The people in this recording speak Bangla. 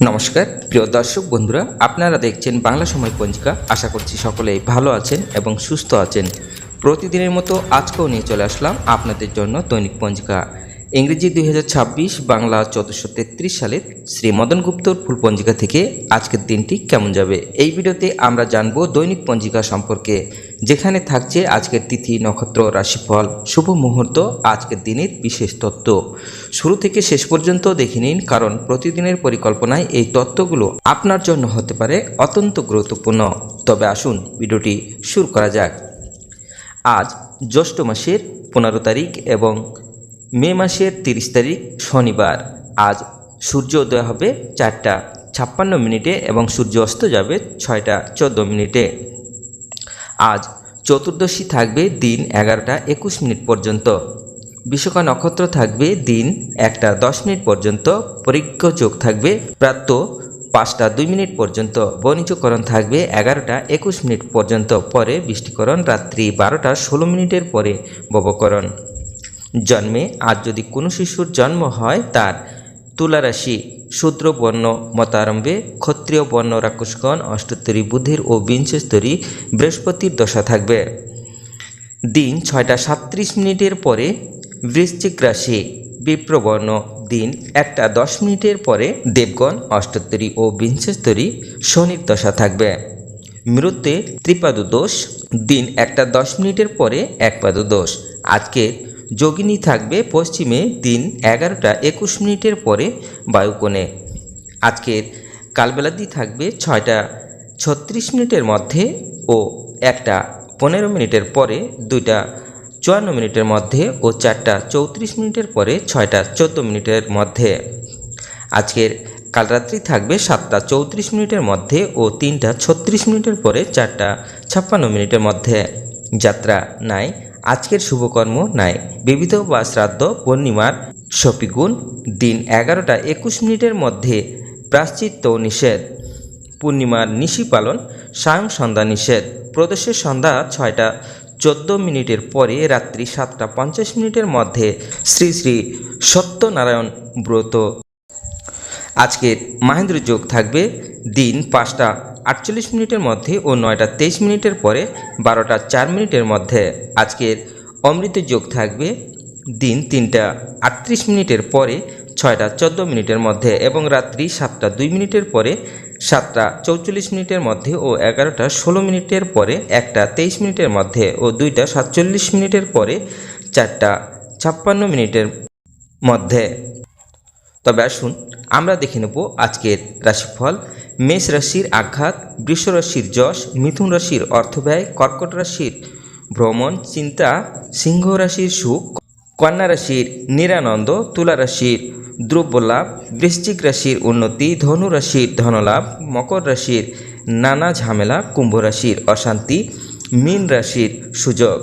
নমস্কার প্রিয় দর্শক বন্ধুরা, আপনারা দেখছেন বাংলা সময় পঞ্জিকা। আশা করছি সকলেই ভালো আছেন এবং সুস্থ আছেন। প্রতিদিনের মতো আজকেও নিয়ে চলে আসলাম আপনাদের জন্য দৈনিক পঞ্জিকা। ইংরেজি 2026, বাংলা 1433 সালের শ্রী মদন গুপ্তর ফুল পঞ্জিকা থেকে আজকের দিনটি কেমন যাবে এই ভিডিওতে আমরা জানব দৈনিক পঞ্জিকা সম্পর্কে, যেখানে থাকছে আজকের তিথি, নক্ষত্র, রাশিফল, শুভ মুহূর্ত, আজকের দিনের বিশেষ তথ্য। শুরু থেকে শেষ পর্যন্ত দেখে নিন, কারণ প্রতিদিনের পরিকল্পনায় এই তথ্যগুলো আপনার জন্য হতে পারে অত্যন্ত গুরুত্বপূর্ণ। তবে আসুন ভিডিওটি শুরু করা যাক। আজ জ্যৈষ্ঠ মাসের 15 তারিখ এবং মে মাসের 30 তারিখ শনিবার। আজ সূর্য উদয় হবে 4টা 56 এবং সূর্য অস্ত যাবে 6টা 14। আজ চতুর্দশী থাকবে দিন 11টা 21 পর্যন্ত। বিশাখা নক্ষত্র থাকবে দিন 1টা 10 পর্যন্ত। পরিজ্ঞ যোগ থাকবে প্রাতঃ 5টা 2 পর্যন্ত। বণিজকরণ থাকবে 11টা 21 পর্যন্ত। পরে বৃষ্টিকরণ রাত্রি 12টা 16 পরে ববকরণ। জন্মে আজ যদি কোনো শিশুর জন্ম হয়, তার তুলা রাশি, শূদ্র বর্ণ মতারম্ভে, ক্ষত্রিয় বর্ণ রাক্ষসগণ, অষ্টোত্তরী বুধের ও বিংশস্তরী বৃহস্পতির দশা থাকবে। দিন 6টা 37 পরে বৃশ্চিক রাশি, বিপ্রবর্ণ। দিন 1টা 10 পরে দেবগণ, অষ্টোত্তরী ও বিংশস্তরী শনির দশা থাকবে। মৃত্যুতে ত্রিপাদু দোষ। দিন 1টা 10 পরে একপাদু দোষ। আজকে যোগিনী থাকবে পশ্চিমে দিন 11টা 21 পরে বায়ুকোণে। আজকের কালবেলাদি থাকবে 6টা 36 মধ্যে ও 1টা 15 পরে, 2টা 54 মধ্যে ও 4টা 34 পরে, 6টা 14 মধ্যে। আজকের কালরাত্রি থাকবে 7টা 34 মধ্যে ও 3টা 36 পরে, 4টা 56 মধ্যে। যাত্রা নাই। আজকের শুভকর্ম নাই। বিবিধ বা শ্রাদ্ধ, পূর্ণিমার শপিগুণ। দিন 11টা 21 মধ্যে প্রায়শ্চিত্ত নিষেধ। পূর্ণিমার নিশি পালন, সায়ং সন্ধ্যা নিষেধ। প্রদোষের সন্ধ্যা 6টা 14 পরে, রাত্রি 7টা 50 মধ্যে। শ্রী শ্রী সত্যনারায়ণ ব্রত। আজকের মাহেন্দ্র যোগ থাকবে দিন 5টা 48 মধ্যে ও 9টা 23 পরে, 12টা 4 মধ্যে। আজকের অমৃত যোগ থাকবে দিন 3টা 38 পরে, 6টা 14 মধ্যে এবং রাত্রি 7টা 2 পরে, 7টা 44 মধ্যে ও 11টা 16 পরে, 1টা 23 মধ্যে ও 2টা 47 পরে, 4টা 56 মধ্যে। তবে আসুন আমরা দেখে নেব আজকের রাশিফল। মেষ রাশির আঘাত, বৃষ রাশির যশ, মিথুন রাশির অর্থব্যয়, কর্কট রাশির ভ্রমণ চিন্তা, সিংহ রাশির সুখ, কন্যা রাশির নিরানন্দ, তুলা রাশির দ্রব্যলাভ, বৃশ্চিক রাশির উন্নতি, ধনু রাশির ধনলাভ, মকর রাশির নানা ঝামেলা, কুম্ভ রাশির অশান্তি, মীন রাশির সুযোগ।